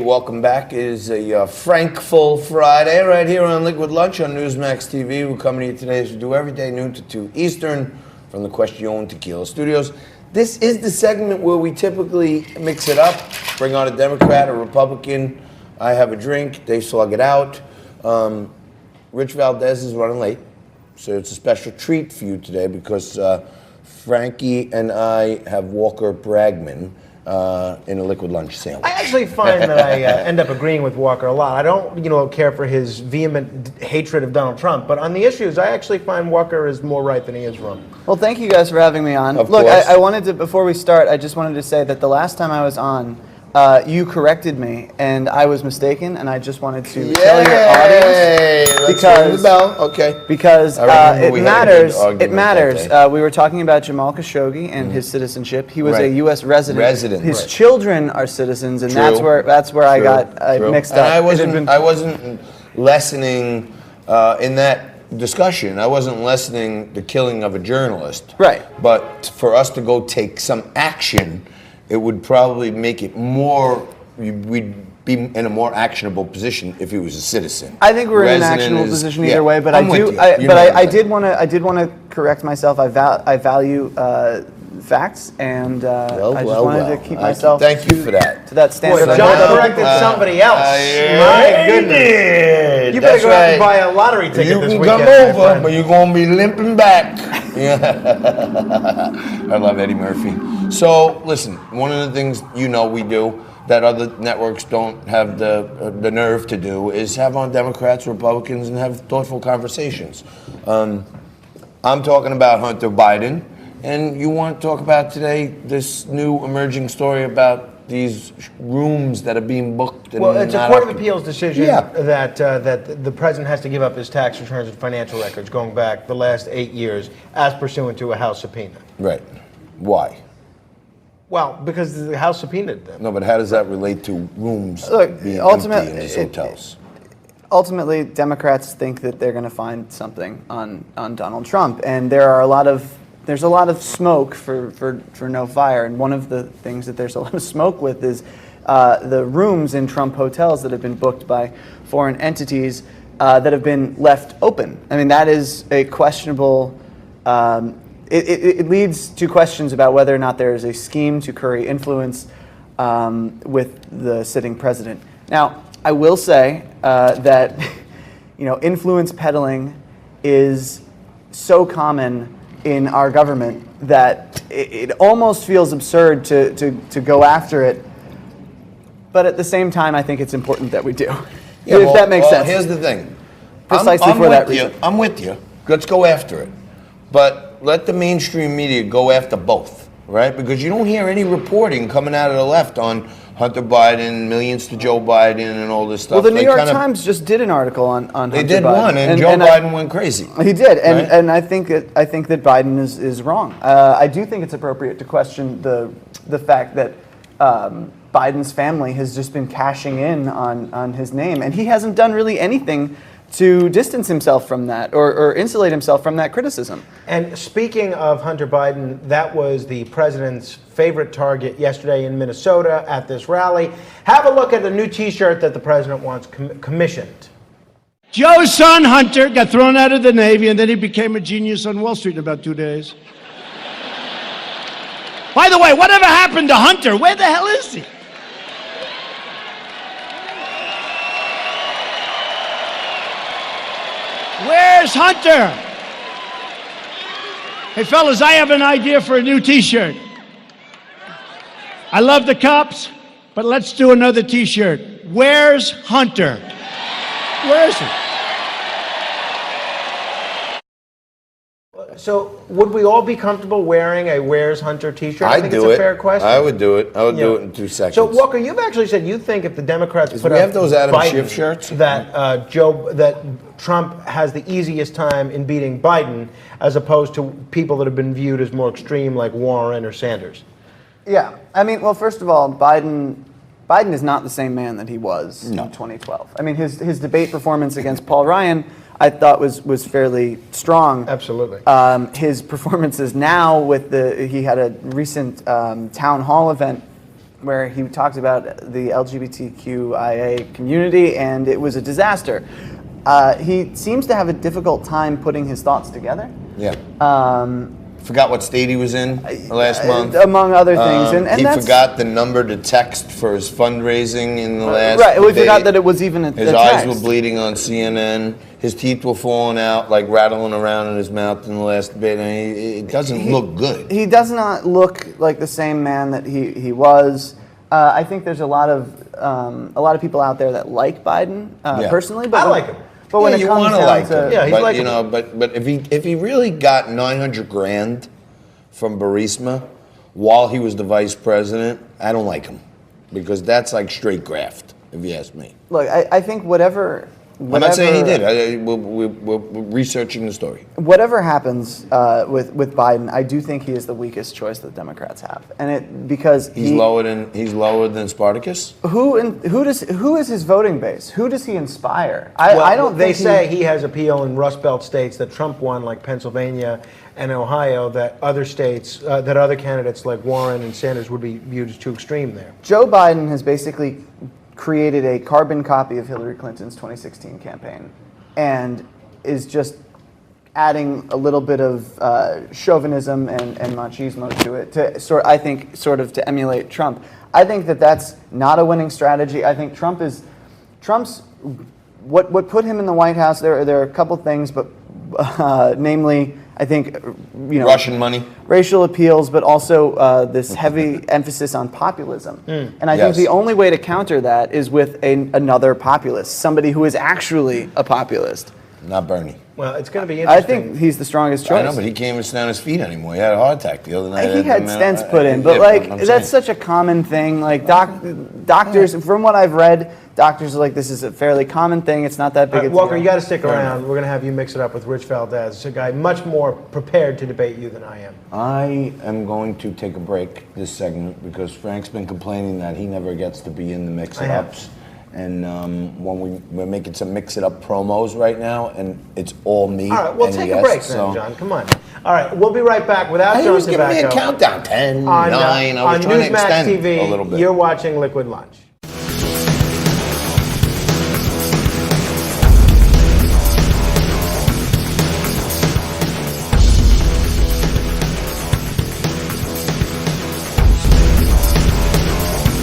welcome back. It is a Frankful Friday right here on Liquid Lunch on NEWSMAX TV. We're coming to you today as we do every day, noon to 2 Eastern, from the Question Tequila Studios. This is the segment where we typically mix it up, bring on a Democrat, a Republican. I have a drink, they slug it out. Rich Valdez is running late, so it's a special treat for you today because Frankie and I have Walker Bragman in a liquid lunch sandwich. I actually find that I end up agreeing with Walker a lot. I don't, care for his vehement hatred of Donald Trump, but on the issues, I actually find Walker is more right than he is wrong. Well, thank you guys for having me on. Of Look, course. I wanted to, before we start, I just wanted to say that the last time I was on, you corrected me, and I was mistaken, and I just wanted to tell your audience Let's ring the bell. Okay. Because it matters. It matters. That We were talking about Jamal Khashoggi and his citizenship. He was Right. a U.S. resident. His Right. children are citizens, and True. that's where I True. got True. mixed And up. I wasn't lessening in that discussion. I wasn't lessening the killing of a journalist. Right. But for us to go take some action, it would probably make it more. We'd be in a more actionable position if he was a citizen. I think we're in an Resident actionable is- position yeah, either way, but I'm with you. You know what I I'm did want to correct myself. I value facts, and I just wanted to keep myself. Thank you for that. to that standard. Well, I John hold up. corrected somebody else. Yeah, My goodness. You better That's go out and right. buy a lottery ticket You this can weekend. come my over, friend. but you're gonna be limping back. Yeah. I love Eddie Murphy. So listen, one of the things we do that other networks don't have the nerve to do is have on Democrats, Republicans, and have thoughtful conversations. I'm talking about Hunter Biden, and you want to talk about today this new emerging story about these rooms that are being booked. And Well, it's a not Court of occupied. Appeals decision Yeah. that the president has to give up his tax returns and financial records going back the last 8 years as pursuant to a House subpoena. Right. Why? Well, because the House subpoenaed them. No, but how does that relate to rooms Look, being ultimate- empty in these hotels? Ultimately, Democrats think that they're going to find something on Donald Trump, and there's a lot of smoke for no fire. And one of the things that there's a lot of smoke with is the rooms in Trump hotels that have been booked by foreign entities that have been left open. I mean, that is a questionable. It leads to questions about whether or not there is a scheme to curry influence with the sitting president. Now, I will say that influence peddling is so common in our government that it almost feels absurd to go after it. But at the same time, I think it's important that we do. Yeah, if that makes sense. Here's the thing. Precisely I'm for that with you. reason. I'm with you. Let's go after it. But let the mainstream media go after both, right? Because you don't hear any reporting coming out of the left on Hunter Biden, millions to Joe Biden, and all this stuff. Well, the New They York kind of- Times just did an article on Hunter They did Biden. one, and Joe Biden went crazy. He did, and Right? and I think that Biden is wrong. I do think it's appropriate to question the fact that Biden's family has just been cashing in on his name, and he hasn't done really anything to distance himself from that or insulate himself from that criticism. And speaking of Hunter Biden, that was the president's favorite target yesterday in Minnesota at this rally. Have a look at the new T-shirt that the president wants commissioned. Joe's son, Hunter, got thrown out of the Navy, and then he became a genius on Wall Street in about 2 days. By the way, whatever happened to Hunter? Where the hell is he? Where's Hunter? Hey, fellas, I have an idea for a new T-shirt. I love the cops, but let's do another T-shirt. Where's Hunter? Where is he? So, would we all be comfortable wearing a "Where's Hunter" T-shirt? I think it's a fair question. I would do it. I would do it in 2 seconds. So, Walker, you've actually said you think if the Democrats put we up have those Adam Biden, Schiff shirts? that Trump has the easiest time in beating Biden, as opposed to people that have been viewed as more extreme, like Warren or Sanders. Yeah, I mean, well, first of all, Biden is not the same man that he was in 2012. I mean, his debate performance against Paul Ryan, I thought was fairly strong. Absolutely. His performances now he had a recent town hall event where he talked about the LGBTQIA community, and it was a disaster. He seems to have a difficult time putting his thoughts together. Yeah. Forgot what state he was in last month. Among other things. And he that's, forgot the number to text for his fundraising in the last Right, we debate. forgot that it was even a His eyes were bleeding on CNN. His teeth were falling out, like rattling around in his mouth in the last debate. I mean, it doesn't look good. He does not look like the same man that he was. I think there's a lot of people out there that like Biden personally, but I like him. But when it you comes want to down like to him, Yeah, he's but likable. but if he really got 900 grand from Burisma while he was the vice president, I don't like him because that's like straight graft, if you ask me. look, I think whatever. I'm not saying he did. We're researching the story. Whatever happens with Biden, I do think he is the weakest choice that Democrats have, and because He's lower than Spartacus. who is his voting base? Who does he inspire? I don't. They think say he has appeal in Rust Belt states that Trump won, like Pennsylvania and Ohio, that other states, that other candidates like Warren and Sanders would be viewed as too extreme there. Joe Biden has basically created a carbon copy of Hillary Clinton's 2016 campaign and is just adding a little bit of chauvinism and machismo to it to emulate Trump. I think that that's not a winning strategy. I think Trump's what put him in the White House. There are a couple things, but namely, I think Russian money, racial appeals, but also this heavy emphasis on populism. And I think Yes. the only way to counter that is with another populist, somebody who is actually a populist. not Bernie. Well, it's going to be I interesting. think he's the strongest choice. I know, but he can't even stand on his feet anymore. He had a heart attack the other night. He had stents put in, but that's such a common thing. Like doctors, from what I've read, doctors are like, this is a fairly common thing. It's not that big a deal. Walker, you got to stick around. We're going to have you mix it up with Rich Valdez, a guy much more prepared to debate you than I am. I am going to take a break this segment because Frank's been complaining that he never gets to be in the mix-it-ups. And when we're making some mix-it-up promos right now, and it's all me. All right, well, and take yes, a break then, so. John. Come on. All right, we'll be right back without He John was giving me a Tobacco. countdown, 10, On, 9. I was on trying to NEWSMAX extend TV, a little bit. you're watching Liquid Lunch.